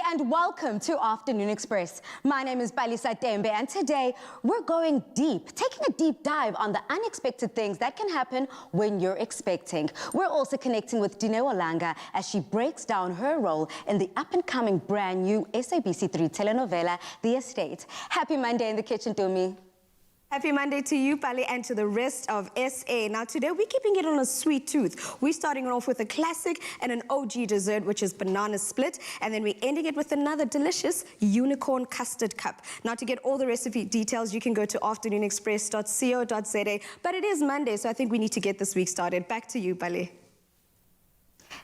and welcome to Afternoon Express. My name is Balisa Dembe, and today we're going deep, taking a deep dive on the unexpected things that can happen when you're expecting. We're also connecting with Dineo Lange as she breaks down her role in the up-and-coming brand new SABC 3 telenovela, The Estate. Happy Monday in the kitchen, Dumi. Happy Monday to you, Pali, and to the rest of SA. Now, today we're keeping it on a sweet tooth. We're starting off with a classic and an OG dessert, which is banana split, and then we're ending it with another delicious unicorn custard cup. Now, to get all the recipe details, you can go to afternoonexpress.co.za, but it is Monday, so I think we need to get this week started. Back to you, Pali.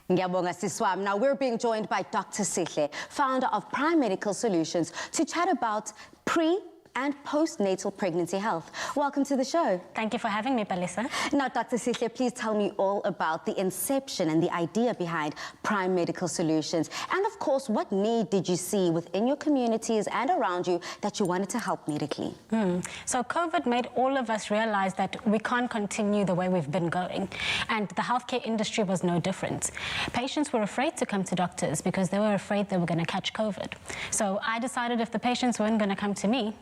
Now, we're being joined by Dr. Sihle, founder of Prime Medical Solutions, to chat about pre- and postnatal pregnancy health. Welcome to the show. Thank you for having me, Balisa. Now, Dr. Sihle, please tell me all about the inception and the idea behind Prime Medical Solutions. And of course, what need did you see within your communities and around you that you wanted to help medically? So COVID made all of us realize that we can't continue the way we've been going. And the healthcare industry was no different. Patients were afraid to come to doctors because they were afraid they were going to catch COVID. So I decided if the patients weren't going to come to me,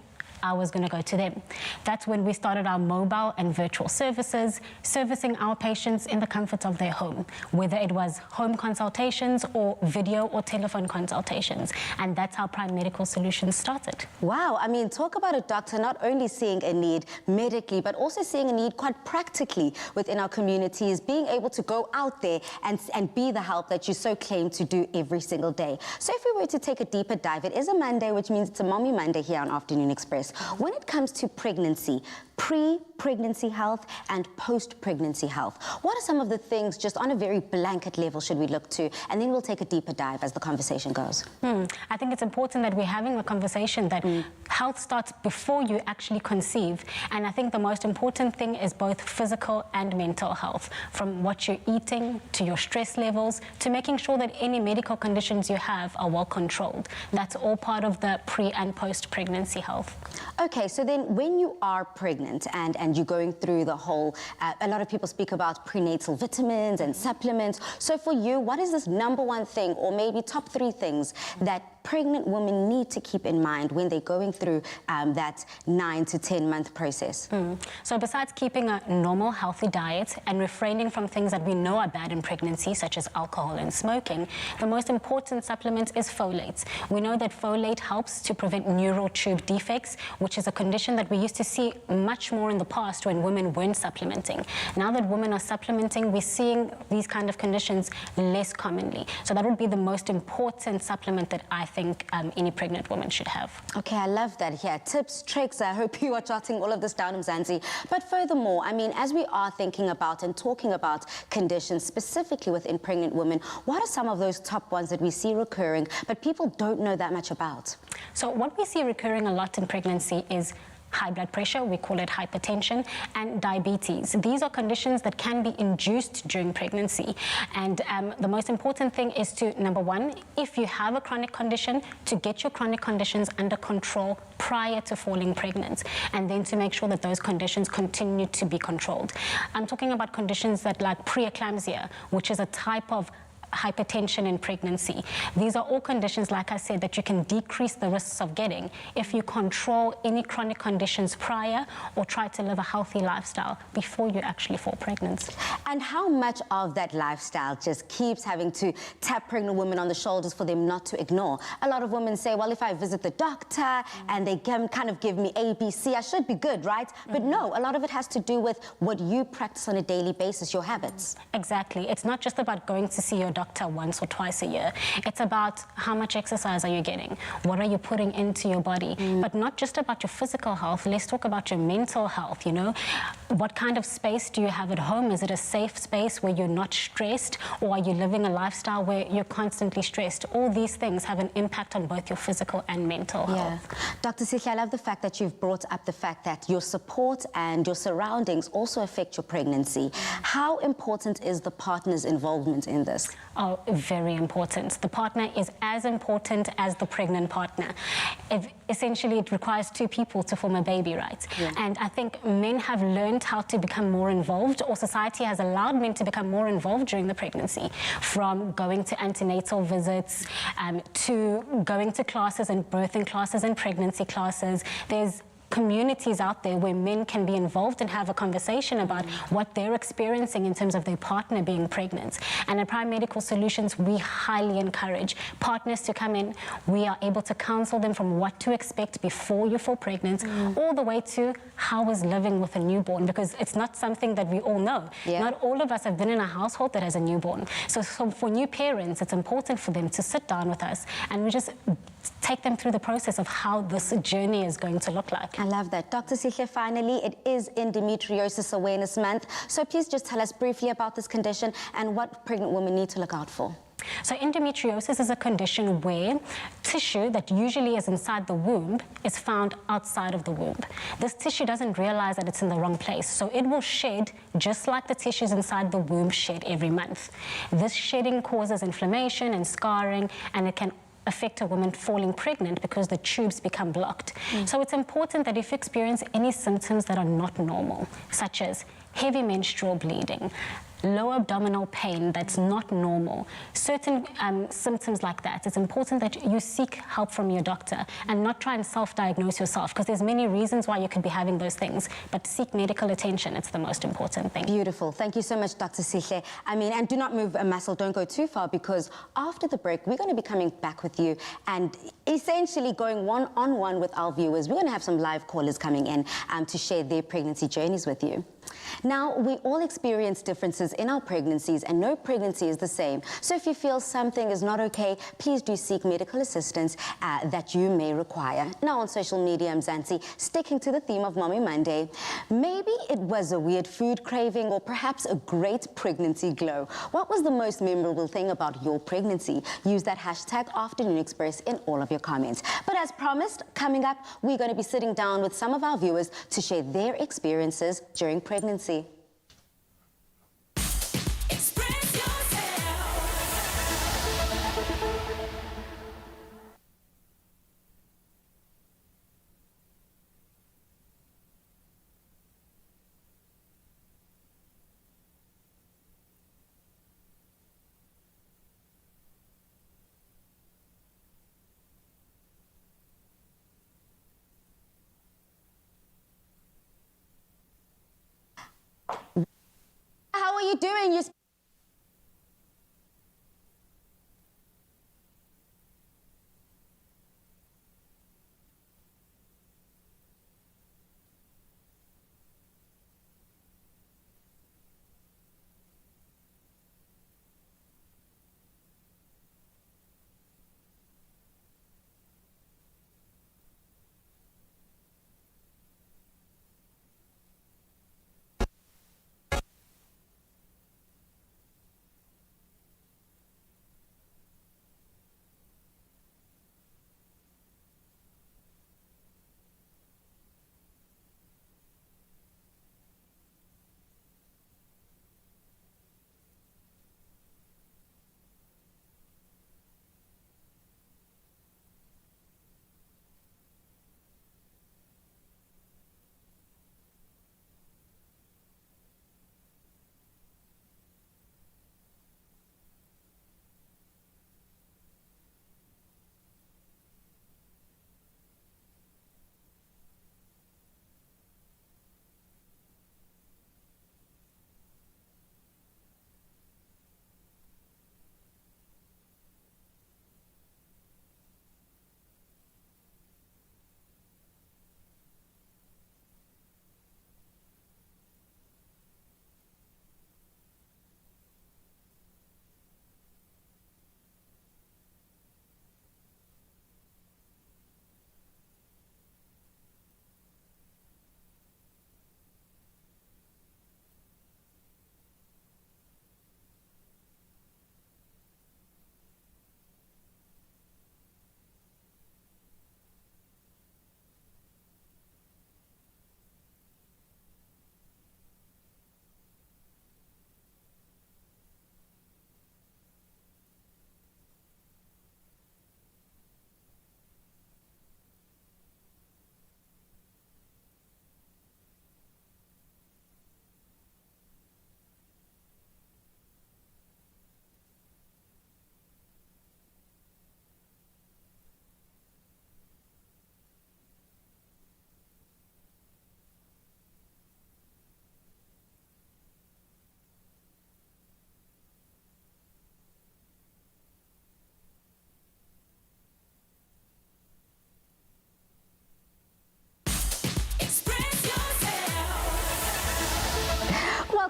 I was going to go to them. That's when we started our mobile and virtual services, servicing our patients in the comfort of their home, whether it was home consultations or video or telephone consultations. And that's how Prime Medical Solutions started. Wow, I mean, talk about a doctor not only seeing a need medically, but also seeing a need quite practically within our communities, being able to go out there and be the help that you so claim to do every single day. So if we were to take a deeper dive, it is a Monday, which means it's a Mommy Monday here on Afternoon Express. When it comes to pregnancy, pre-pregnancy health and post-pregnancy health, what are some of the things, just on a very blanket level, should we look to? And then we'll take a deeper dive as the conversation goes. I think it's important that we're having a conversation that health starts before you actually conceive. And I think the most important thing is both physical and mental health, from what you're eating to your stress levels to making sure that any medical conditions you have are well controlled. That's all part of the pre and post-pregnancy health. Okay, so then when you are pregnant and you're going through the whole, a lot of people speak about prenatal vitamins and supplements. So for you, what is this number one thing, or maybe top 3 things that pregnant women need to keep in mind when they're going through that 9 to 10 month process? So besides keeping a normal, healthy diet and refraining from things that we know are bad in pregnancy, such as alcohol and smoking, the most important supplement is folate. We know that folate helps to prevent neural tube defects, which is a condition that we used to see much more in the past when women weren't supplementing. Now that women are supplementing, we're seeing these kind of conditions less commonly. So that would be the most important supplement that I think any pregnant woman should have. Okay, I love that here. Tips, tricks, I hope you are jotting all of this down, Mzansi. But furthermore, I mean, as we are thinking about and talking about conditions specifically within pregnant women, what are some of those top ones that we see recurring, but people don't know that much about? So what we see recurring a lot in pregnancy is high blood pressure, we call it hypertension, and diabetes. These are conditions that can be induced during pregnancy. And the most important thing is to, number one, if you have a chronic condition, to get your chronic conditions under control prior to falling pregnant, and then to make sure that those conditions continue to be controlled. I'm talking about conditions that like preeclampsia, which is a type of hypertension in pregnancy. These are all conditions, like I said, that you can decrease the risks of getting if you control any chronic conditions prior or try to live a healthy lifestyle before you actually fall pregnant. And how much of that lifestyle just keeps having to tap pregnant women on the shoulders for them not to ignore? A lot of women say, well, if I visit the doctor and they kind of give me ABC, I should be good, right? But no, a lot of it has to do with what you practice on a daily basis, your habits. Exactly. It's not just about going to see your doctor once or twice a year. It's about how much exercise are you getting? What are you putting into your body? But not just about your physical health. Let's talk about your mental health, you know? What kind of space do you have at home? Is it a safe space where you're not stressed, or are you living a lifestyle where you're constantly stressed? All these things have an impact on both your physical and mental health. Dr. Sihle, I love the fact that you've brought up the fact that your support and your surroundings also affect your pregnancy. How important is the partner's involvement in this? are very important. The partner is as important as the pregnant partner. Essentially, it requires two people to form a baby, right? Yeah. And I think men have learned how to become more involved, or society has allowed men to become more involved during the pregnancy, from going to antenatal visits, to going to classes and birthing classes and pregnancy classes. There's communities out there where men can be involved and have a conversation about what they're experiencing in terms of their partner being pregnant. And at Prime Medical Solutions, we highly encourage partners to come in. We are able to counsel them from what to expect before you fall pregnant, all the way to how is living with a newborn, because it's not something that we all know. Yeah. Not all of us have been in a household that has a newborn. So for new parents, it's important for them to sit down with us and we just take them through the process of how this journey is going to look like. I love that. Dr. Sihle, finally, it is Endometriosis Awareness Month. So please just tell us briefly about this condition and what pregnant women need to look out for. So endometriosis is a condition where tissue that usually is inside the womb is found outside of the womb. This tissue doesn't realize that it's in the wrong place, so it will shed just like the tissues inside the womb shed every month. This shedding causes inflammation and scarring, and it can affect a woman falling pregnant because the tubes become blocked. So it's important that if you experience any symptoms that are not normal, such as heavy menstrual bleeding, low abdominal pain that's not normal, certain symptoms like that, it's important that you seek help from your doctor and not try and self-diagnose yourself, because there's many reasons why you could be having those things, but seek medical attention. It's the most important thing. Beautiful. Thank you so much, Dr. Sihle. I mean, and do not move a muscle, don't go too far, because after the break, we're going to be coming back with you and essentially going one-on-one with our viewers. We're going to have some live callers coming in to share their pregnancy journeys with you. Now, we all experience differences in our pregnancies, and no pregnancy is the same. So if you feel something is not okay, please do seek medical assistance that you may require. Now on social media, Mzansi, sticking to the theme of Mommy Monday, maybe it was a weird food craving or perhaps a great pregnancy glow. What was the most memorable thing about your pregnancy? Use that hashtag Afternoon Express in all of your comments. But as promised, coming up, we're going to be sitting down with some of our viewers to share their experiences during pregnancy. How are you doing?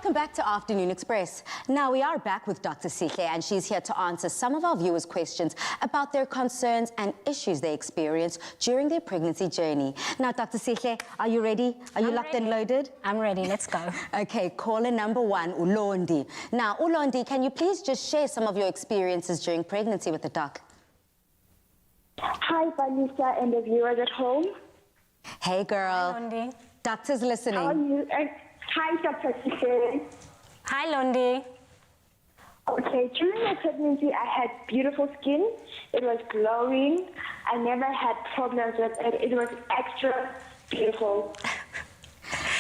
welcome back to Afternoon Express. Now we are back with Dr. Sihle, and she's here to answer some of our viewers' questions about their concerns and issues they experience during their pregnancy journey. Now, Dr. Sihle, are you ready? Are you locked and loaded? I'm ready, let's go. Okay, caller number 1, Ulondi. Now, Ulondi, can you please just share some of your experiences during pregnancy with the doc? Hi, Vanessa and the viewers at home. Hey, girl. Hi, Londi. Doctor's listening. How are you? Hi, Dr. Dilshaad. Hi, Londi. Okay, during my pregnancy, I had beautiful skin. It was glowing. I never had problems with it. It was extra beautiful.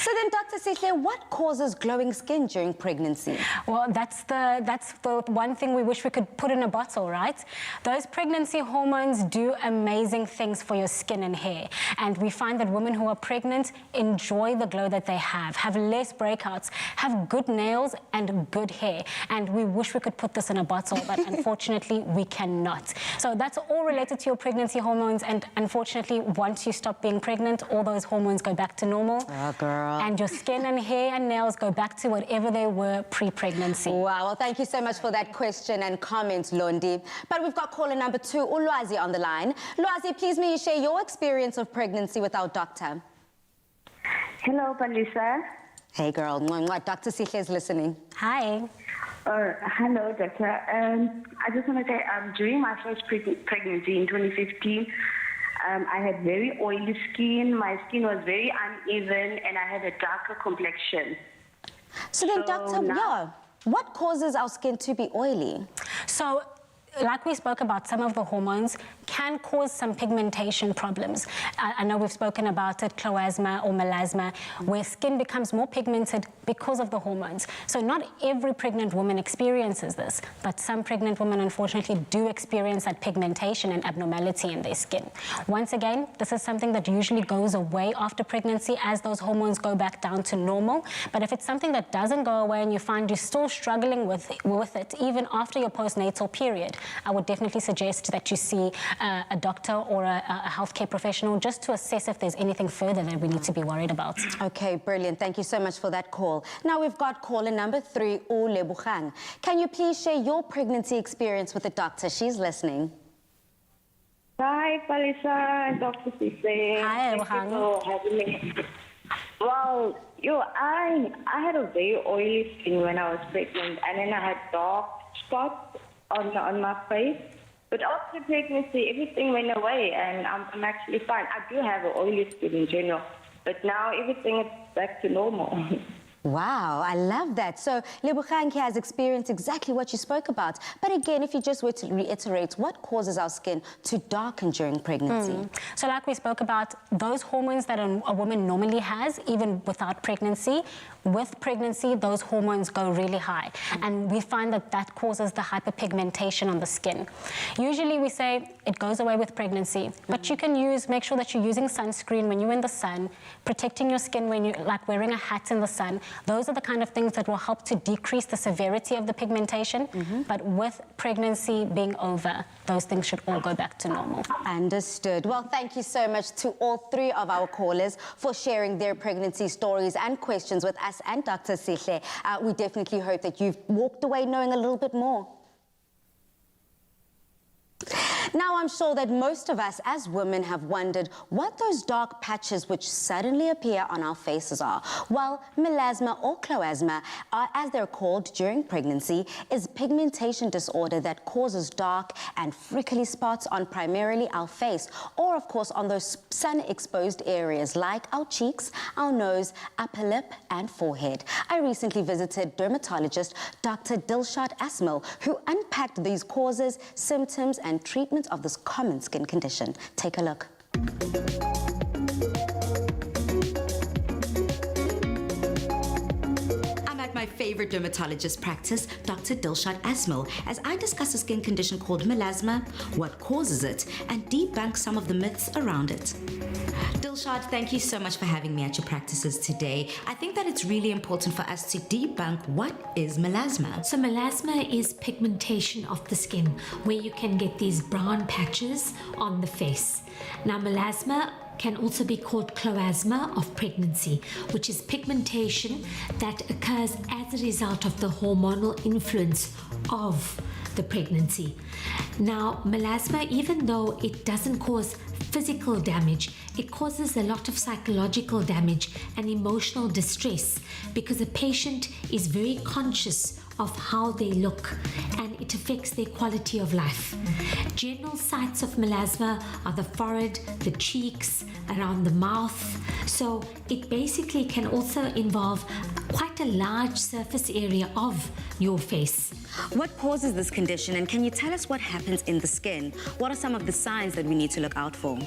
So then, Dr. Sihle, what causes glowing skin during pregnancy? Well, that's the one thing we wish we could put in a bottle, right? Those pregnancy hormones do amazing things for your skin and hair. And we find that women who are pregnant enjoy the glow that they have less breakouts, have good nails and good hair. And we wish we could put this in a bottle, but unfortunately, we cannot. So that's all related to your pregnancy hormones. And unfortunately, once you stop being pregnant, all those hormones go back to normal. Oh, girl. And your skin and hair and nails go back to whatever they were pre-pregnancy. Wow, well, thank you so much for that question and comment, Londi. But we've got caller number 2, Ulwazi, on the line. Ulwazi, please may you share your experience of pregnancy with our doctor? Hello, Vanessa. Hey, girl. Dr. Sihle is listening. Hi. Hello, doctor. I just want to say, during my first pregnancy in 2015, I had very oily skin. My skin was very uneven, and I had a darker complexion. So then, doctor, what causes our skin to be oily? So, like we spoke about, some of the hormones can cause some pigmentation problems. I know we've spoken about it, cloasma or melasma, where skin becomes more pigmented because of the hormones. So not every pregnant woman experiences this, but some pregnant women unfortunately do experience that pigmentation and abnormality in their skin. Once again, this is something that usually goes away after pregnancy as those hormones go back down to normal. But if it's something that doesn't go away and you find you're still struggling with it, even after your postnatal period, I would definitely suggest that you see a doctor or a healthcare professional just to assess if there's anything further that we need to be worried about. Okay, brilliant. Thank you so much for that call. Now we've got caller number 3, Lebogang. Can you please share your pregnancy experience with the doctor? She's listening. Hi, Vanessa and Dr. Sihle. Hi, Thank you for having me. Well, I had a very oily skin when I was pregnant, and then I had dark spots on my face. But after pregnancy, everything went away, and I'm actually fine. I do have an oily skin in general, but now everything is back to normal. Wow, I love that. So Lebogang has experienced exactly what you spoke about. But again, if you just were to reiterate, what causes our skin to darken during pregnancy? So like we spoke about, those hormones that a woman normally has, even without pregnancy, with pregnancy, those hormones go really high. And we find that that causes the hyperpigmentation on the skin. Usually we say it goes away with pregnancy, but you can make sure that you're using sunscreen when you're in the sun, protecting your skin when you're like wearing a hat in the sun. Those are the kind of things that will help to decrease the severity of the pigmentation. But with pregnancy being over, those things should all go back to normal. Understood. Well, thank you so much to all 3 of our callers for sharing their pregnancy stories and questions with us and Dr. Sihle. We definitely hope that you've walked away knowing a little bit more. Now, I'm sure that most of us as women have wondered what those dark patches which suddenly appear on our faces are. Well, melasma or cloasma, as they're called during pregnancy, is pigmentation disorder that causes dark and freckly spots on primarily our face, or of course on those sun-exposed areas like our cheeks, our nose, upper lip and forehead. I recently visited dermatologist Dr Dilshaad Asmal, who unpacked these causes, symptoms and treatment of this common skin condition. Take a look. I'm at my favorite dermatologist practice, Dr. Dilshaad Asmal, as I discuss a skin condition called melasma, what causes it, and debunk some of the myths around it. Dilshaad, thank you so much for having me at your practices today. I think that it's really important for us to debunk what is melasma. So melasma is pigmentation of the skin, where you can get these brown patches on the face. Now melasma can also be called cloasma of pregnancy, which is pigmentation that occurs as a result of the hormonal influence of the pregnancy. Now melasma, even though it doesn't cause physical damage, it causes a lot of psychological damage and emotional distress, because a patient is very conscious of how they look and it affects their quality of life. General sites of melasma are the forehead, the cheeks, around the mouth. So it basically can also involve quite a large surface area of your face. What causes this condition, and can you tell us what happens in the skin? What are some of the signs that we need to look out for?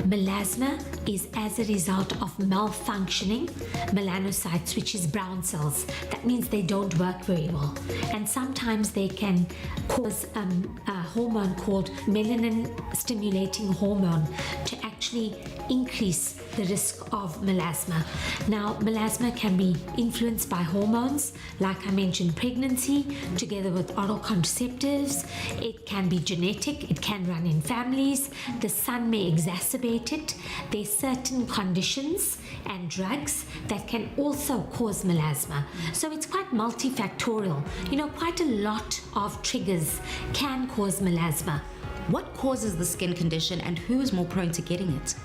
Melasma is as a result of malfunctioning melanocytes, which is brown cells. That means they don't work very well. And sometimes they can cause a hormone called melanin-stimulating hormone to actually increase the risk of melasma. Now, melasma can be influenced by hormones, like I mentioned, pregnancy, together with oral contraceptives. It can be genetic, it can run in families, the sun may exacerbate it. There's certain conditions and drugs that can also cause melasma. So it's quite multifactorial. You know, quite a lot of triggers can cause melasma. What causes the skin condition and who is more prone to getting it?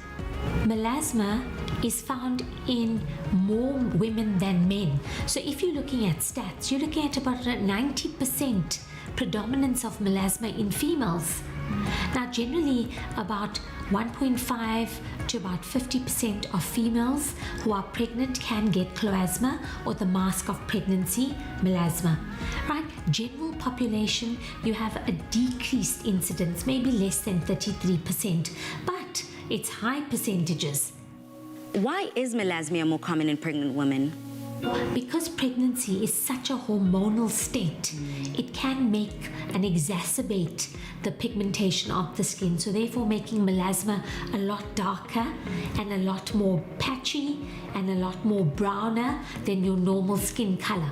Melasma is found in more women than men. So if you're looking at stats, you're looking at about a 90% predominance of melasma in females. Now generally about 1.5 to about 50% of females who are pregnant can get cloasma, or the mask of pregnancy, melasma. Right? General population, you have a decreased incidence, maybe less than 33%, but it's high percentages. Why is melasma more common in pregnant women? Because pregnancy is such a hormonal state, it can make and exacerbate the pigmentation of the skin, so therefore making melasma a lot darker and a lot more patchy and a lot more browner than your normal skin color.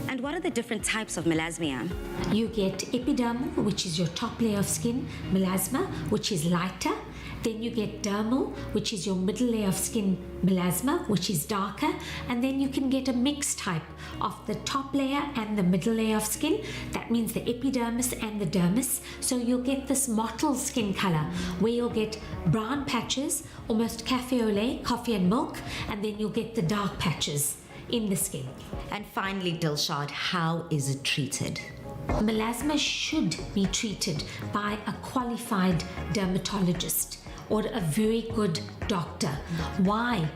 And what are the different types of melasma? You get epidermal, which is your top layer of skin, melasma, which is lighter. Then you get dermal, which is your middle layer of skin, melasma, which is darker. And then you can get a mixed type of the top layer and the middle layer of skin. That means the epidermis and the dermis. So you'll get this mottled skin color, where you'll get brown patches, almost cafe au lait, coffee and milk, and then you'll get the dark patches in the skin. And finally, Dilshaad, how is it treated? Melasma should be treated by a qualified dermatologist or a very good doctor. Why?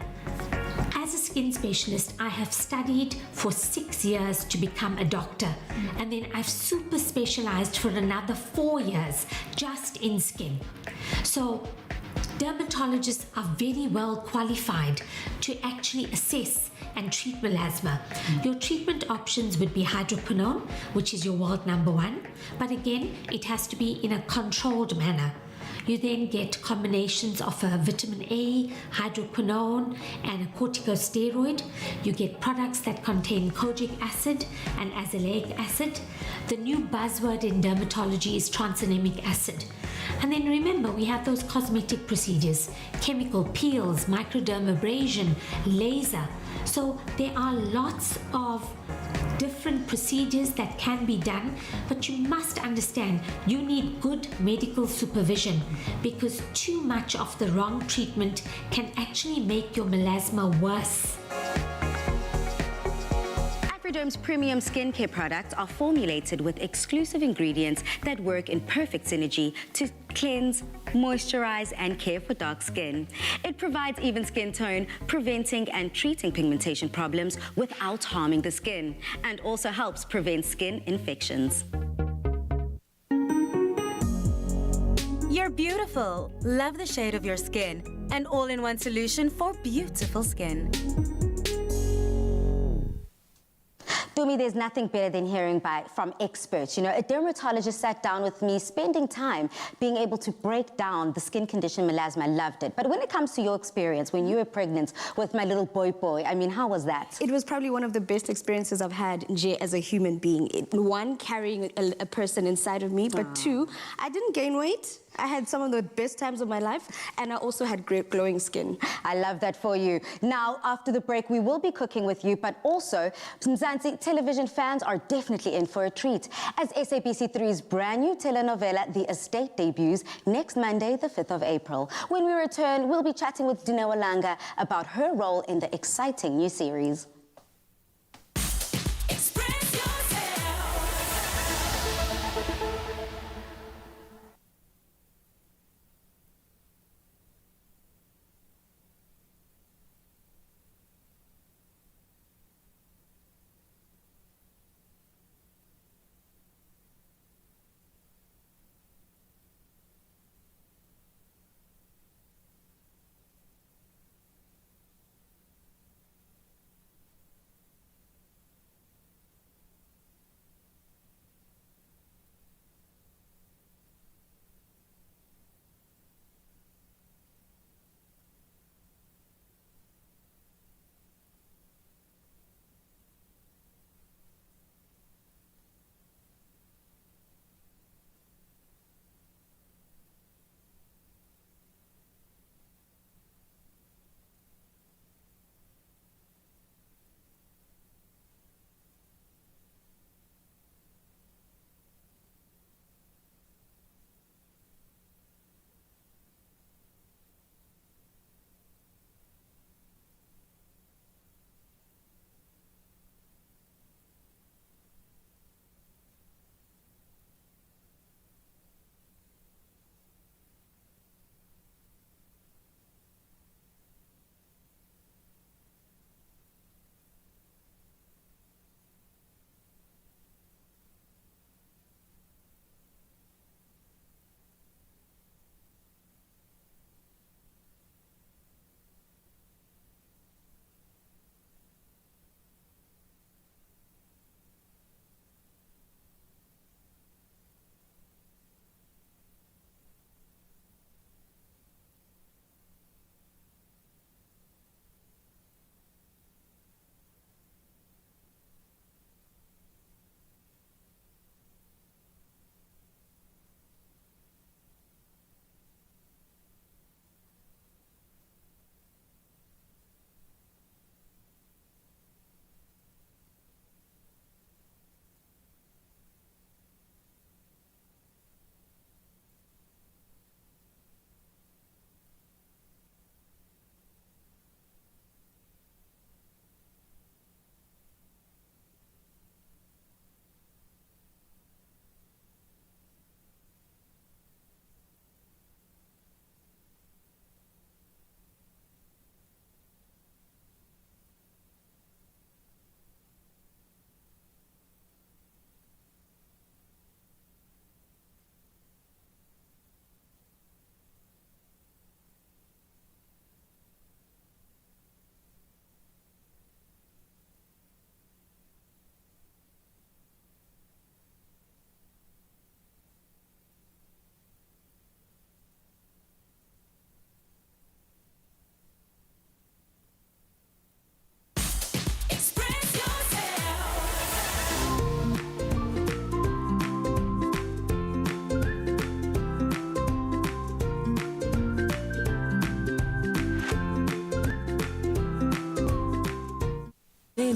As a skin specialist, I have studied for 6 years to become a doctor, and then I've super specialized for another 4 years just in skin. So dermatologists are very well qualified to actually assess and treat melasma. Your treatment options would be hydroquinone, which is your world number 1, but again, it has to be in a controlled manner. You then get combinations of a vitamin A, hydroquinone, and a corticosteroid. You get products that contain kojic acid and azelaic acid. The new buzzword in dermatology is tranexamic acid. And then remember, we have those cosmetic procedures, chemical peels, microdermabrasion, laser. So there are lots of different procedures that can be done, but you must understand you need good medical supervision, because too much of the wrong treatment can actually make your melasma worse. Afriderm's premium skincare products are formulated with exclusive ingredients that work in perfect synergy to cleanse, moisturize, and care for dark skin. It provides even skin tone, preventing and treating pigmentation problems without harming the skin, and also helps prevent skin infections. You're beautiful. Love the shade of your skin. An all-in-one solution for beautiful skin. Tumi, there's nothing better than hearing from experts. You know, a dermatologist sat down with me, spending time being able to break down the skin condition melasma. I loved it. But when it comes to your experience, when you were pregnant with my little boy, I mean, how was that? It was probably one of the best experiences I've had, Nje, as a human being. One, carrying a person inside of me, but two, I didn't gain weight. I had some of the best times of my life, and I also had great glowing skin. I love that for you. Now, after the break, we will be cooking with you, but also, Mzansi television fans are definitely in for a treat, as SABC3's brand new telenovela, The Estate, debuts next Monday, the 5th of April. When we return, we'll be chatting with Dineo Lange about her role in the exciting new series.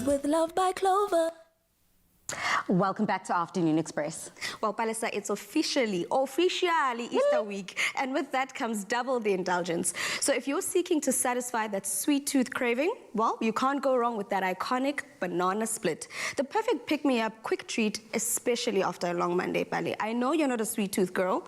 With Love by Clover. Welcome back to Afternoon Express. Well, Palisa, it's officially Easter week, and with that comes double the indulgence. So if you're seeking to satisfy that sweet tooth craving, well, you can't go wrong with that iconic banana split. The perfect pick-me-up quick treat, especially after a long Monday, Pali. I know you're not a sweet tooth girl.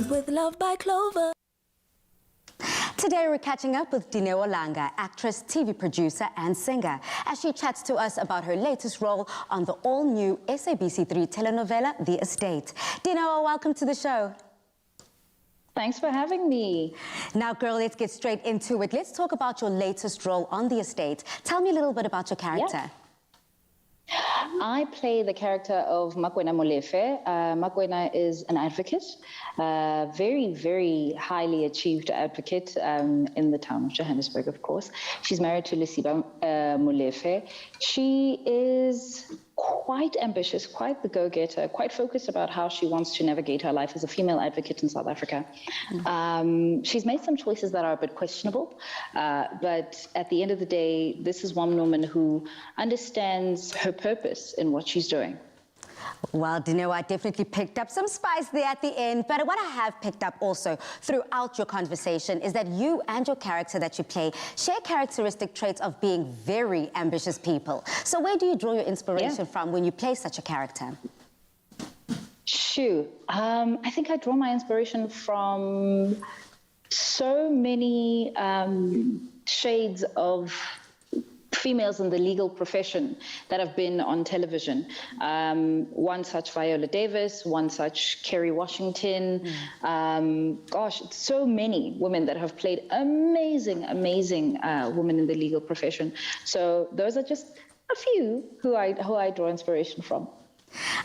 made with love by Clover. Today we're catching up with Dineo Lange, actress, TV producer and singer, as she chats to us about her latest role on the all-new SABC3 telenovela, The Estate. Dineo, welcome to the show. Thanks for having me. Now, girl, let's get straight into it. Let's talk about your latest role on The Estate. Tell me a little bit about your character. Yeah. I play the character of Mokoena Molefe. Mokoena is an advocate, very, very highly achieved advocate in the town of Johannesburg, of course. She's married to Lesiba Molefe. She is quite ambitious, quite the go-getter, quite focused about how she wants to navigate her life as a female advocate in South Africa. She's made some choices that are a bit questionable, but at the end of the day, this is one woman who understands her purpose in what she's doing. Well, Dineo, I definitely picked up some spice there at the end, but what I have picked up also throughout your conversation is that you and your character that you play share characteristic traits of being very ambitious people. So where do you draw your inspiration from when you play such a character? Shoo. I think I draw my inspiration from so many shades of females in the legal profession that have been on television. One such Viola Davis, one such Kerry Washington. Gosh, so many women that have played amazing, amazing women in the legal profession. So those are just a few who I draw inspiration from.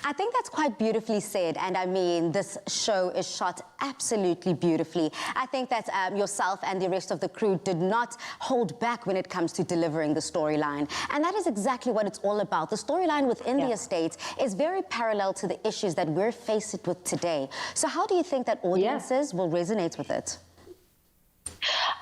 I think that's quite beautifully said, and I mean, this show is shot absolutely beautifully. I think that yourself and the rest of the crew did not hold back when it comes to delivering the storyline, and that is exactly what it's all about. The storyline within The Estate is very parallel to the issues that we're faced with today. So how do you think that audiences will resonate with it?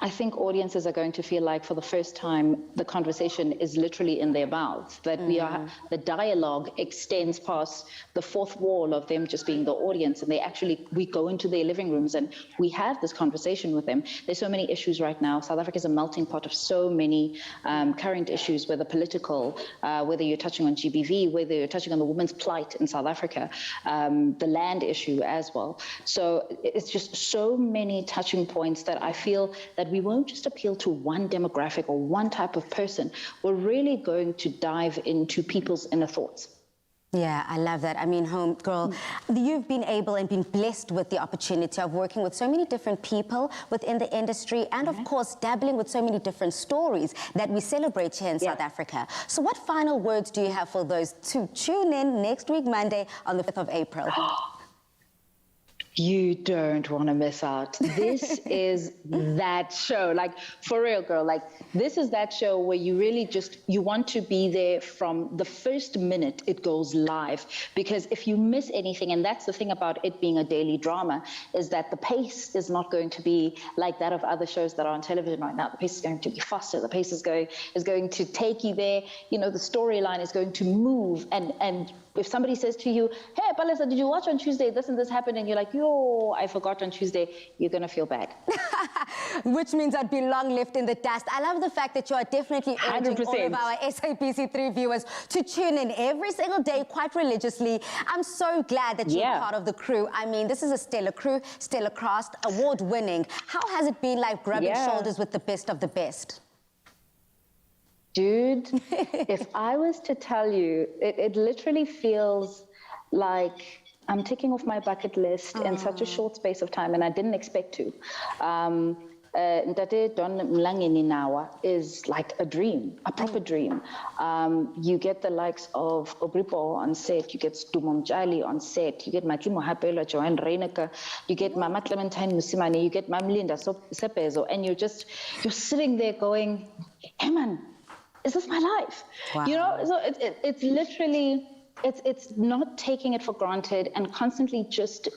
I think audiences are going to feel like for the first time the conversation is literally in their mouths, that the dialogue extends past the fourth wall of them just being the audience, and we go into their living rooms and we have this conversation with them. There's so many issues right now. South Africa is a melting pot of so many current issues, whether political, whether you're touching on GBV, whether you're touching on the women's plight in South Africa, the land issue as well. So it's just so many touching points that I feel that we won't just appeal to one demographic or one type of person. We're really going to dive into people's inner thoughts. Yeah, I love that. I mean, homegirl, you've been able and been blessed with the opportunity of working with so many different people within the industry and, of course, dabbling with so many different stories that we celebrate here in South Africa. So what final words do you have for those to tune in next week, Monday, on the 5th of April? You don't want to miss out. This is that show, like, for real, girl, like, this is that show where you really you want to be there from the first minute it goes live, because if you miss anything, and that's the thing about it being a daily drama, is that the pace is not going to be like that of other shows that are on television right now. The pace is going to be faster. The pace is going to take you there. You know, the storyline is going to move, and if somebody says to you, hey, Palesa, did you watch on Tuesday this and this happened? And you're like, yo, I forgot on Tuesday, you're going to feel bad. Which means I'd be long left in the dust. I love the fact that you are definitely urging 100%. all of our SABC3 viewers to tune in every single day quite religiously. I'm so glad that you're part of the crew. I mean, this is a stellar crew, stellar cast, award-winning. How has it been like rubbing shoulders with the best of the best? Dude, if I was to tell you, it literally feels like I'm ticking off my bucket list in such a short space of time, and I didn't expect to. Ntate Don Mlange is like a dream, a proper dream. You get the likes of Obripo on set, you get Stumom Jali on set, you get Matlimo Hapela, Joanne Reineke, you get Mama Clementine Musimane, you get Mamlinda Sepezo, and you're sitting there going, hey man, is this my life? Wow. You know, so it's literally, it's not taking it for granted and constantly just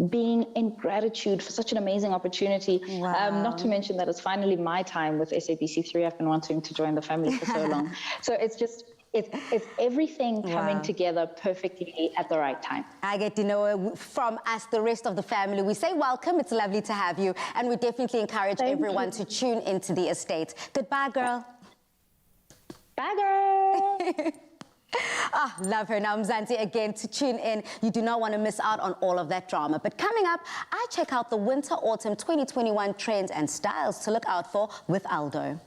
being in gratitude for such an amazing opportunity. Wow. Not to mention that it's finally my time with SABC3. I've been wanting to join the family for so long. So it's just, it's everything coming together perfectly at the right time. I get to know from us, the rest of the family. We say welcome. It's lovely to have you. And we definitely encourage everyone to tune into The Estate. Goodbye, girl. Bye, girl. Ah, love her. Now, Mzansi, again, to tune in. You do not want to miss out on all of that drama. But coming up, I check out the Winter-Autumn 2021 trends and styles to look out for with ALDO.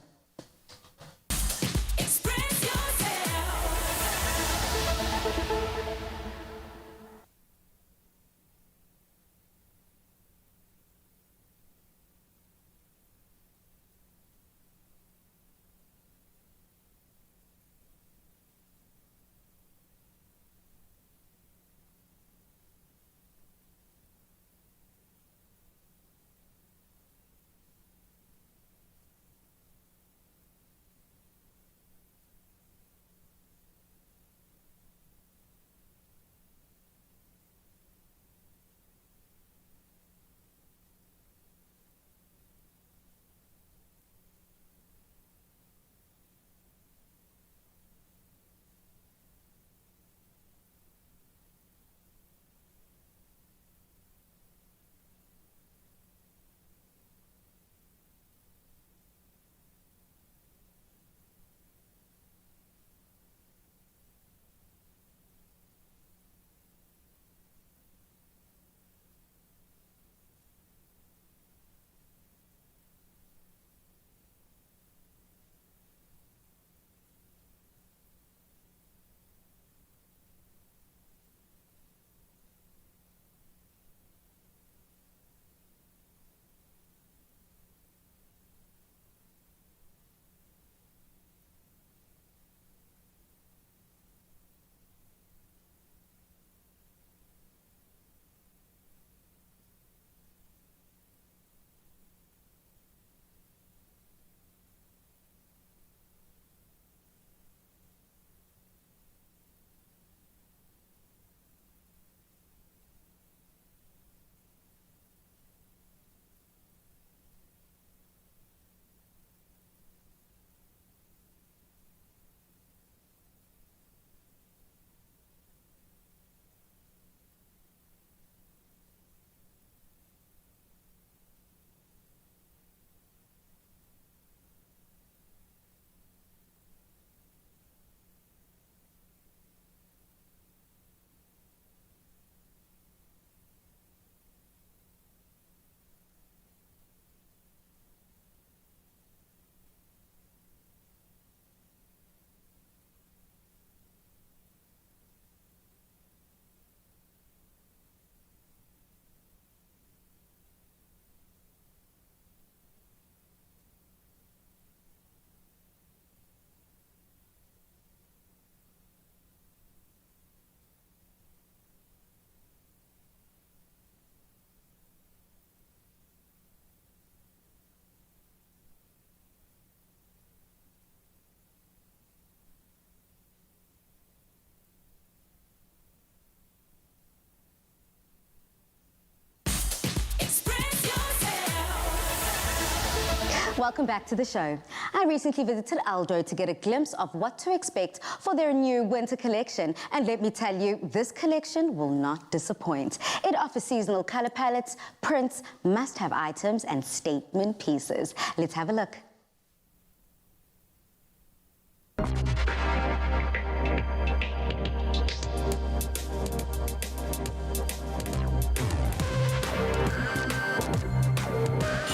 Welcome back to the show. I recently visited ALDO to get a glimpse of what to expect for their new winter collection. And let me tell you, this collection will not disappoint. It offers seasonal color palettes, prints, must-have items, and statement pieces. Let's have a look.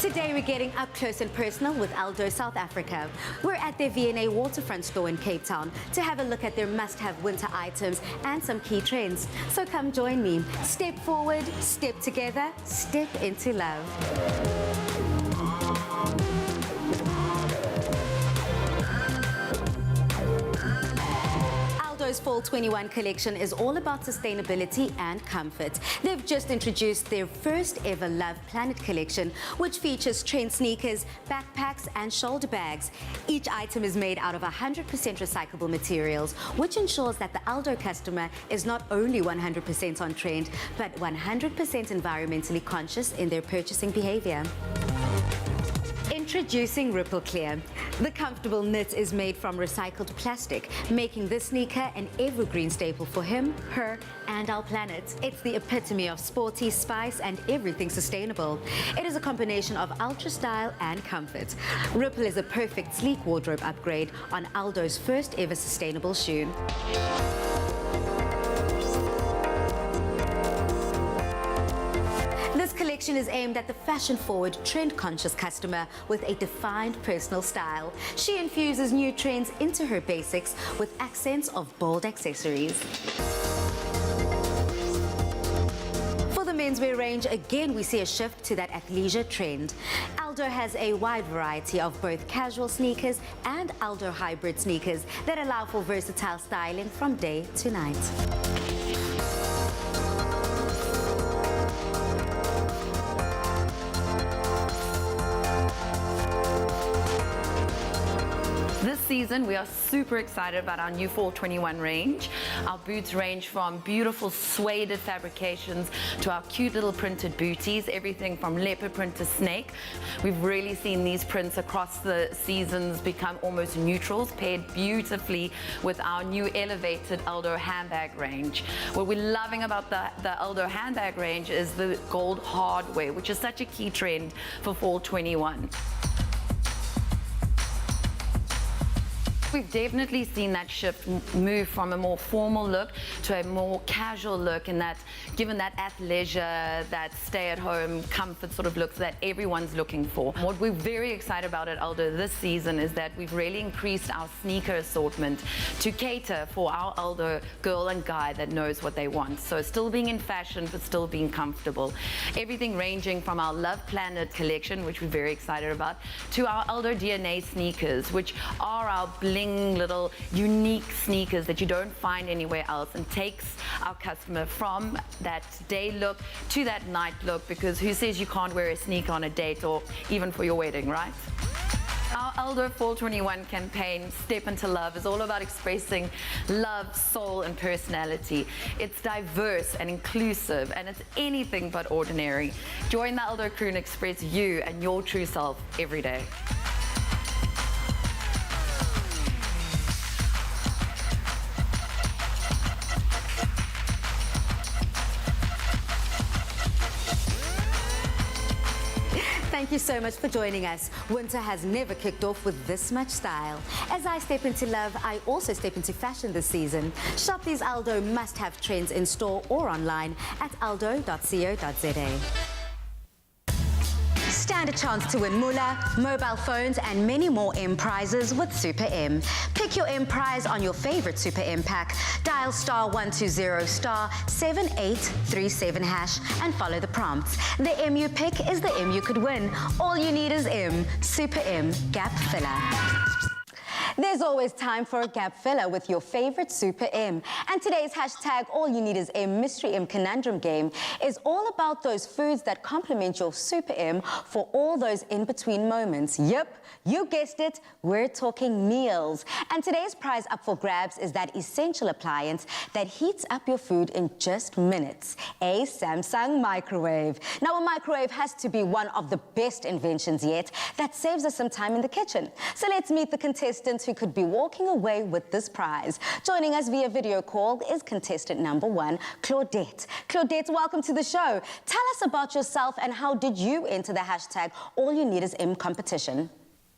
Today we're getting up close and personal with ALDO South Africa. We're at their V&A waterfront store in Cape Town to have a look at their must-have winter items and some key trends. So come join me. Step forward, step together, step into love. ALDO's Fall 21 collection is all about sustainability and comfort. They've just introduced their first ever Love Planet collection, which features trend sneakers, backpacks and shoulder bags. Each item is made out of 100% recyclable materials, which ensures that the ALDO customer is not only 100% on trend, but 100% environmentally conscious in their purchasing behavior. Introducing Ripple Clear. The comfortable knit is made from recycled plastic, making this sneaker an evergreen staple for him, her, and our planet. It's the epitome of sporty, spice, and everything sustainable. It is a combination of ultra style and comfort. Ripple is a perfect sleek wardrobe upgrade on ALDO's first ever sustainable shoe. This collection is aimed at the fashion-forward, trend-conscious customer with a defined personal style. She infuses new trends into her basics with accents of bold accessories. For the menswear range, again, we see a shift to that athleisure trend. ALDO has a wide variety of both casual sneakers and ALDO hybrid sneakers that allow for versatile styling from day to night. This season, we are super excited about our new Fall 21 range. Our boots range from beautiful suede fabrications to our cute little printed booties, everything from leopard print to snake. We've really seen these prints across the seasons become almost neutrals, paired beautifully with our new elevated ALDO handbag range. What we're loving about the ALDO handbag range is the gold hardware, which is such a key trend for Fall 21. We've definitely seen that shift move from a more formal look to a more casual look, and that given that athleisure, that stay-at-home comfort sort of look that everyone's looking for. What we're very excited about at ALDO this season is that we've really increased our sneaker assortment to cater for our ALDO girl and guy that knows what they want. So still being in fashion, but still being comfortable. Everything ranging from our Love Planet collection, which we're very excited about, to our ALDO DNA sneakers, which are our little unique sneakers that you don't find anywhere else, and takes our customer from that day look to that night look, because who says you can't wear a sneaker on a date or even for your wedding, right? Our ALDO Fall 21 campaign, Step Into Love, is all about expressing love, soul, and personality. It's diverse and inclusive, and it's anything but ordinary. Join the ALDO crew and express you and your true self every day. Thank you so much for joining us. Winter has never kicked off with this much style. As I step into love, I also step into fashion this season. Shop these ALDO must-have trends in store or online at aldo.co.za. Stand a chance to win moolah, mobile phones, and many more M prizes with Super M. Pick your M prize on your favorite Super M pack. Dial *120 *7837# and follow the prompts. The M you pick is the M you could win. All you need is M. Super M Gap Filler. There's always time for a gap filler with your favorite Super M. And today's hashtag, All You Need Is M, Mystery M Conundrum Game, is all about those foods that complement your Super M for all those in-between moments. Yep, you guessed it, we're talking meals. And today's prize up for grabs is that essential appliance that heats up your food in just minutes, a Samsung microwave. Now, a microwave has to be one of the best inventions yet that saves us some time in the kitchen. So let's meet the contestants who could be walking away with this prize. Joining us via video call is contestant number 1, Claudette. Claudette, welcome to the show. Tell us about yourself and how did you enter the hashtag All You Need Is M competition?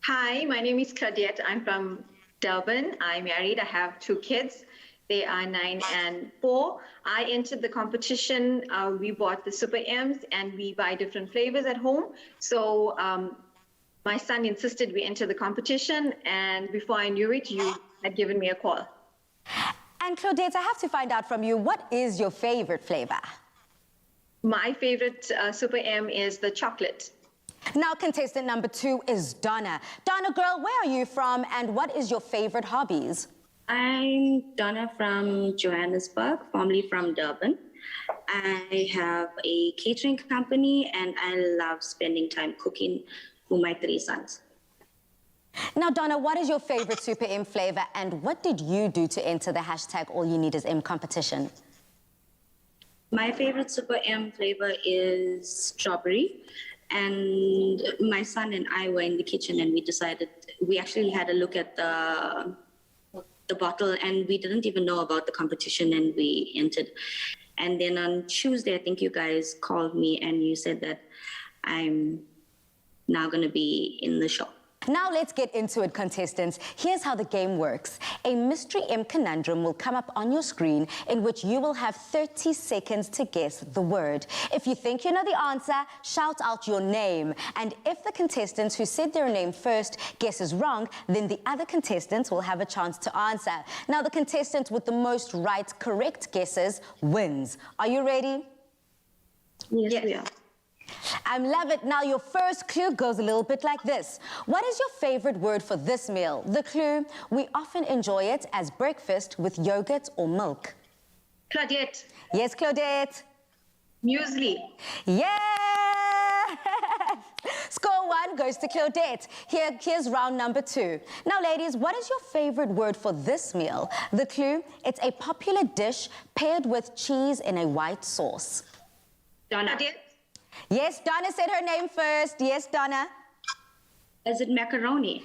Hi, my name is Claudette. I'm from Durban. I'm married. I have 2 kids. They are 9 and 4. I entered the competition. We bought the Super M's and we buy different flavors at home. So my son insisted we enter the competition, and before I knew it, you had given me a call. And Claudette, I have to find out from you, what is your favorite flavor? My favorite Super M is the chocolate. Now, contestant number 2 is Donna. Donna, girl, where are you from and what is your favorite hobbies? I'm Donna from Johannesburg, formerly from Durban. I have a catering company and I love spending time cooking for my 3 sons. Now, Donna, what is your favorite Super M flavor and what did you do to enter the hashtag All You Need Is M competition? My favorite Super M flavor is strawberry, And my son and I were in the kitchen, and we actually had a look at the bottle, and we didn't even know about the competition, and we entered. And then on Tuesday, I think you guys called me and you said that I'm now going to be in the show. Now let's get into it, contestants. Here's how the game works. A Mystery M Conundrum will come up on your screen in which you will have 30 seconds to guess the word. If you think you know the answer, shout out your name. And if the contestants who said their name first guesses wrong, then the other contestants will have a chance to answer. Now the contestant with the most right correct guesses wins. Are you ready? Yes, we are. I love it. Now, your first clue goes a little bit like this. What is your favorite word for this meal? The clue, we often enjoy it as breakfast with yogurt or milk. Claudette. Yes, Claudette. Muesli. Yeah! Score 1 goes to Claudette. Here's round number 2. Now, ladies, what is your favorite word for this meal? The clue, it's a popular dish paired with cheese in a white sauce. Donna. Yes, Donna said her name first. Yes, Donna. Is it macaroni?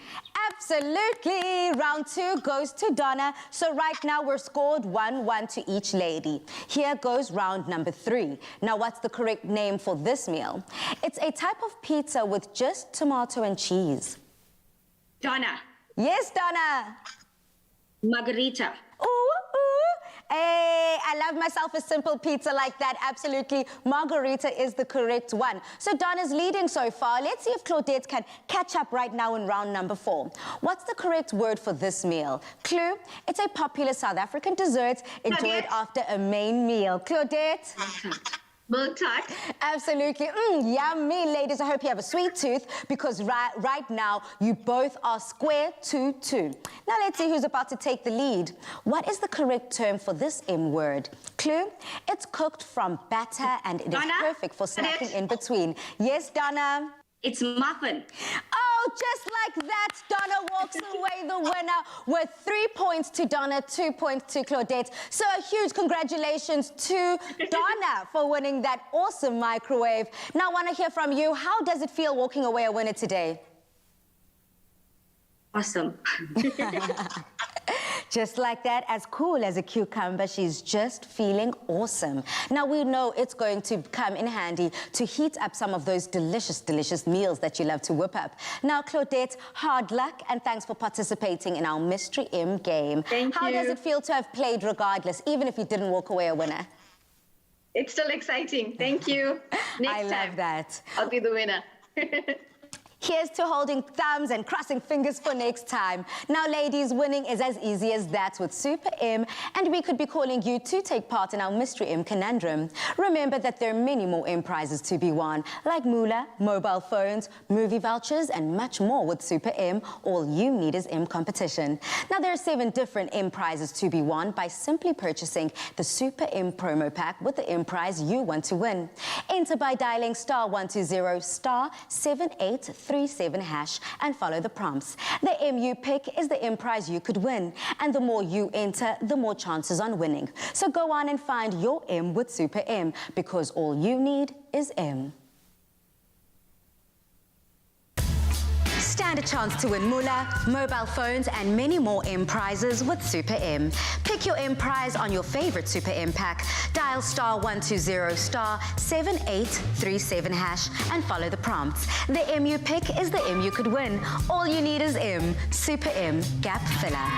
Absolutely. Round 2 goes to Donna. So right now we're scored 1-1 to each lady. Here goes round number 3. Now what's the correct name for this meal? It's a type of pizza with just tomato and cheese. Donna. Yes, Donna. Margarita. Ooh, ooh. Hey, I love myself a simple pizza like that. Absolutely. Margarita is the correct one. So Donna's leading so far. Let's see if Claudette can catch up right now in round number 4. What's the correct word for this meal? Clue, it's a popular South African dessert enjoyed after a main meal. Claudette? Milk tart. Absolutely. Yummy, ladies. I hope you have a sweet tooth because right now you both are square 2-2. Now let's see who's about to take the lead. What is the correct term for this M word? Clue, it's cooked from batter and it is perfect for snacking in between. Yes, Donna? It's muffin. Oh, just like that, Donna walks away the winner with 3 points to Donna, 2 points to Claudette. So a huge congratulations to Donna for winning that awesome microwave. Now I want to hear from you. How does it feel walking away a winner today? Awesome. Just like that, as cool as a cucumber, she's just feeling awesome. Now, we know it's going to come in handy to heat up some of those delicious, delicious meals that you love to whip up. Now, Claudette, hard luck, and thanks for participating in our Mystery M game. Thank you. How does it feel to have played regardless, even if you didn't walk away a winner? It's still exciting. Thank you. Next time, love that. I'll be the winner. Here's to holding thumbs and crossing fingers for next time. Now, ladies, winning is as easy as that with Super M, and we could be calling you to take part in our Mystery M Conundrum. Remember that there are many more M prizes to be won, like moolah, mobile phones, movie vouchers, and much more with Super M. All you need is M competition. Now, there are 7 different M prizes to be won by simply purchasing the Super M promo pack with the M prize you want to win. Enter by dialing *120 *7837# and follow the prompts. The M you pick is the M prize you could win, and the more you enter, the more chances on winning. So go on and find your M with Super M, because all you need is M. Stand a chance to win moolah, mobile phones, and many more M prizes with Super M. Pick your M prize on your favorite Super M pack. Dial *120 *7837# and follow the prompts. The M you pick is the M you could win. All you need is M. Super M Gap Filler.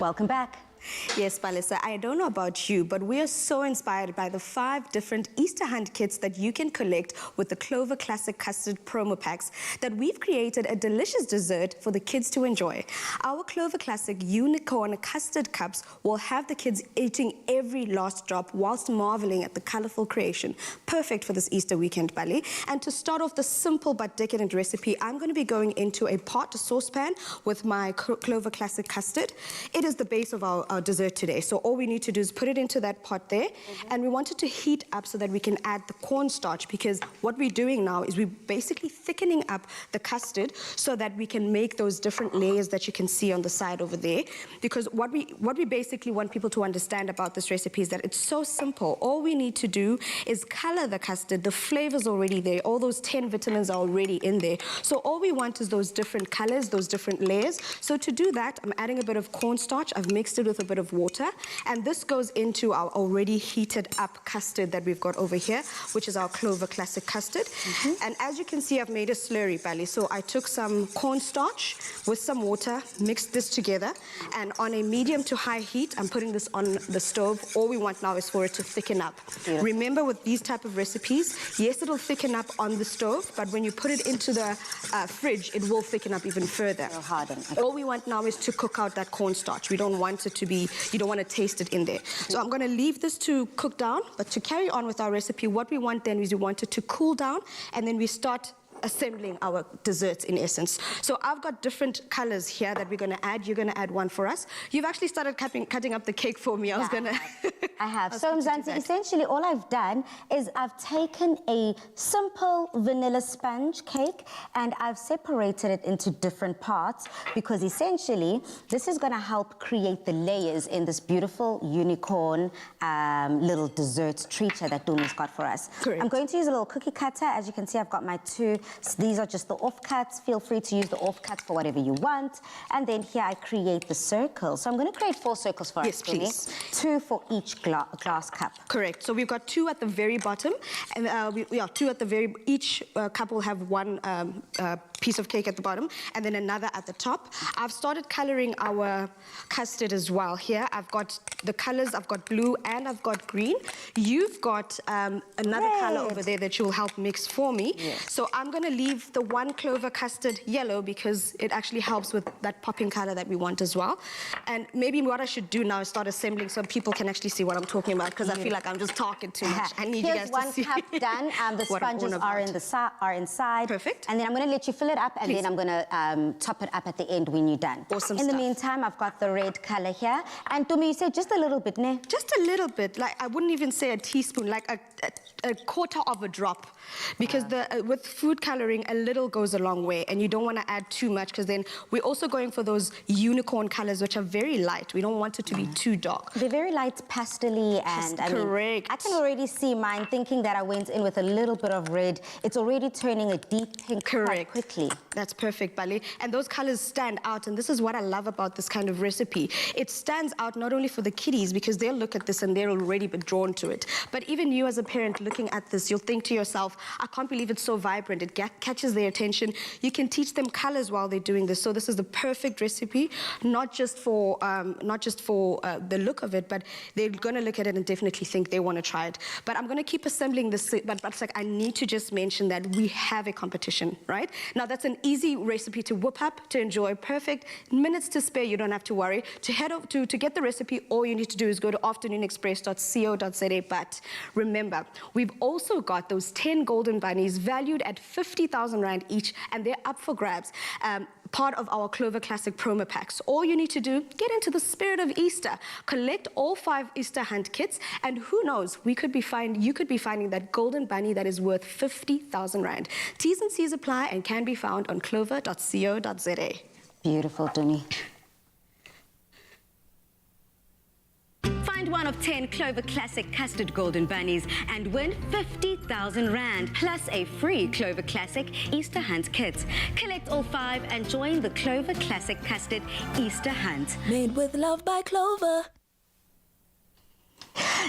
Welcome back. Yes, Palisa, I don't know about you, but we are so inspired by the 5 different Easter hunt kits that you can collect with the Clover Classic Custard promo packs that we've created a delicious dessert for the kids to enjoy. Our Clover Classic Unicorn Custard Cups will have the kids eating every last drop whilst marveling at the colorful creation. Perfect for this Easter weekend, Bali. And to start off the simple but decadent recipe, I'm going to be going into a pot, a saucepan, with my Clover Classic Custard. It is the base of our dessert today. So all we need to do is put it into that pot there, and we want it to heat up so that we can add the cornstarch, because what we're doing now is we're basically thickening up the custard so that we can make those different layers that you can see on the side over there. Because what we basically want people to understand about this recipe is that it's so simple. All we need to do is color the custard. The flavor's already there. All those 10 vitamins are already in there. So all we want is those different colors, those different layers. So to do that, I'm adding a bit of cornstarch. I've mixed it with a bit of water, and this goes into our already heated up custard that we've got over here, which is our Clover Classic Custard. And as you can see, I've made a slurry, Bali. So I took some cornstarch with some water, mixed this together, and on a medium to high heat, I'm putting this on the stove. All we want now is for it to thicken up. Beautiful. Remember, with these type of recipes, yes, it'll thicken up on the stove, but when you put it into the fridge, it will thicken up even further. It'll harden. Okay. All we want now is to cook out that cornstarch. We don't want it to be, you don't want to taste it in there. So I'm going to leave this to cook down, but to carry on with our recipe, what we want then is we want it to cool down, and then we start assembling our desserts in essence. So I've got different colors here that we're going to add. You're going to add one for us. You've actually started cutting up the cake for me. I have. So Mzansi, essentially all I've done is I've taken a simple vanilla sponge cake and I've separated it into different parts, because essentially this is going to help create the layers in this beautiful unicorn little dessert treater that Duni's got for us. Correct. I'm going to use a little cookie cutter. As you can see, I've got my 2. These are just the offcuts. Feel free to use the offcuts for whatever you want. And then here I create the circles. So I'm going to create 4 circles for us. Yes, please. 2 for each glass cup. Correct. So we've got 2 at the very bottom, and 2 at the very. Each cup will have 1 piece of cake at the bottom, and then another at the top. I've started coloring our custard as well. Here I've got the colors. I've got blue and I've got green. You've got another color over there that you'll help mix for me. Yes. So I'm going to leave the 1 clover custard yellow because it actually helps with that popping color that we want as well. And maybe what I should do now is start assembling so people can actually see what I'm talking about, because I feel like I'm just talking too much. I need you guys to see. Here's 1 cup done. The sponges are inside. Perfect. And then I'm going to let you fill it up, and Please. then I'm going to top it up at the end when you're done. Awesome In the stuff. meantime, I've got the red color here. And Tumi, you said just a little bit, ne? Just a little bit. Like, I wouldn't even say a teaspoon, like a quarter of a drop. Because with food coloring, a little goes a long way, and you don't want to add too much, because then we're also going for those unicorn colors, which are very light. We don't want it to be too dark. They're very light, pastel-y, and correct. I can already see mine, thinking that I went in with a little bit of red. It's already turning a deep pink quite quickly. That's perfect, Bali. And those colors stand out, and this is what I love about this kind of recipe. It stands out not only for the kiddies, because they'll look at this and they're already drawn to it, but even you as a parent looking at this, you'll think to yourself, I can't believe it's so vibrant. It catches their attention. You can teach them colors while they're doing this. So this is the perfect recipe, not just for the look of it, but they're going to look at it and definitely think they want to try it. But I'm going to keep assembling this, but it's like I need to just mention that we have a competition, right? Now that's an easy recipe to whip up, to enjoy. Perfect. Minutes to spare, you don't have to worry. To head over to get the recipe, all you need to do is go to afternoonexpress.co.za. But remember, we've also got those 10 golden bunnies valued at 50,000 Rand each, and they're up for grabs. Part of our Clover Classic promo packs. All you need to do, get into the spirit of Easter. Collect all 5 Easter hunt kits, and who knows, you could be finding that golden bunny that is worth 50,000 Rand. T's and C's apply and can be found on clover.co.za. Beautiful, Duni. Find one of 10 Clover Classic Custard Golden Bunnies and win 50,000 Rand, plus a free Clover Classic Easter Hunt kit. Collect all 5 and join the Clover Classic Custard Easter Hunt. Made with love by Clover.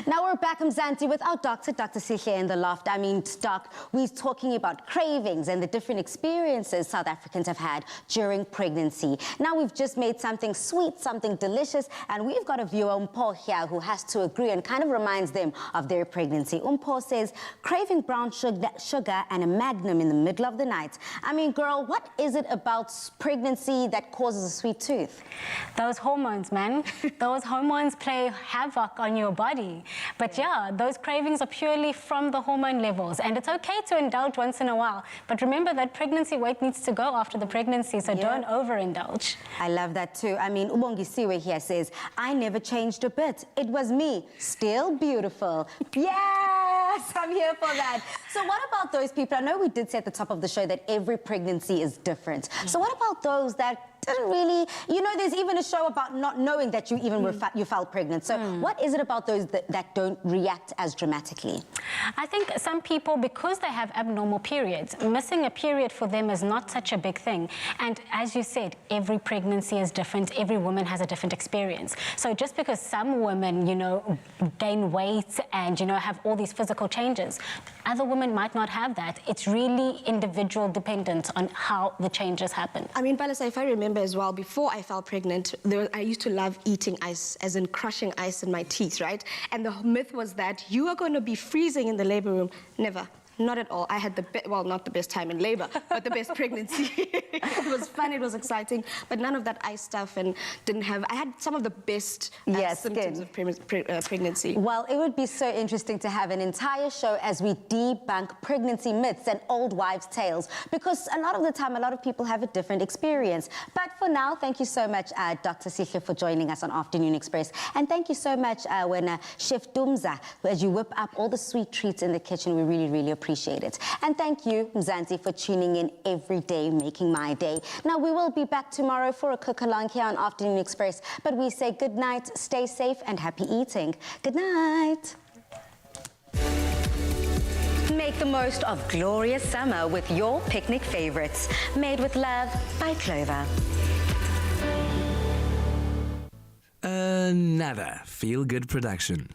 Now we're back, Mzansi, with our Dr. Sihle in the loft. I mean, Doc, we're talking about cravings and the different experiences South Africans have had during pregnancy. Now we've just made something sweet, something delicious, and we've got a viewer, Umpo, here who has to agree and kind of reminds them of their pregnancy. Umpo says, craving brown sugar and a magnum in the middle of the night. I mean, girl, what is it about pregnancy that causes a sweet tooth? Those hormones, man. Those hormones play havoc on your body. But yeah, those cravings are purely from the hormone levels, and it's okay to indulge once in a while. But remember that pregnancy weight needs to go after the pregnancy, so don't overindulge. I love that too. I mean, Ubongisiwe here says, I never changed a bit. It was me, still beautiful. Yes, I'm here for that. So what about those people? I know we did say at the top of the show that every pregnancy is different. So what about those that didn't really, you know, there's even a show about not knowing that you even you felt pregnant. So what is it about those that don't react as dramatically? I think some people, because they have abnormal periods, missing a period for them is not such a big thing. And as you said, every pregnancy is different. Every woman has a different experience. So just because some women, you know, gain weight and, you know, have all these physical changes, other women might not have that. It's really individual dependent on how the changes happen. I mean, Palisa, if I remember as well, before I fell pregnant, I used to love eating ice, as in crushing ice in my teeth, right? And the myth was that you are going to be freezing in the labor room. Never. Not at all. I had well, not the best time in labor, but the best pregnancy. It was fun, it was exciting, but none of that ice stuff, and I had some of the best symptoms of pregnancy. Well, it would be so interesting to have an entire show as we debunk pregnancy myths and old wives' tales, because a lot of the time, a lot of people have a different experience. But for now, thank you so much, Dr. Sihle, for joining us on Afternoon Express. And thank you so much, Chef Dumza, as you whip up all the sweet treats in the kitchen. We really, really appreciate it. And thank you, Mzansi, for tuning in every day, making my day. Now, we will be back tomorrow for a cook-along here on Afternoon Express, but we say good night, stay safe, and happy eating. Good night. Make the most of glorious summer with your picnic favorites. Made with love by Clover. Another feel-good production.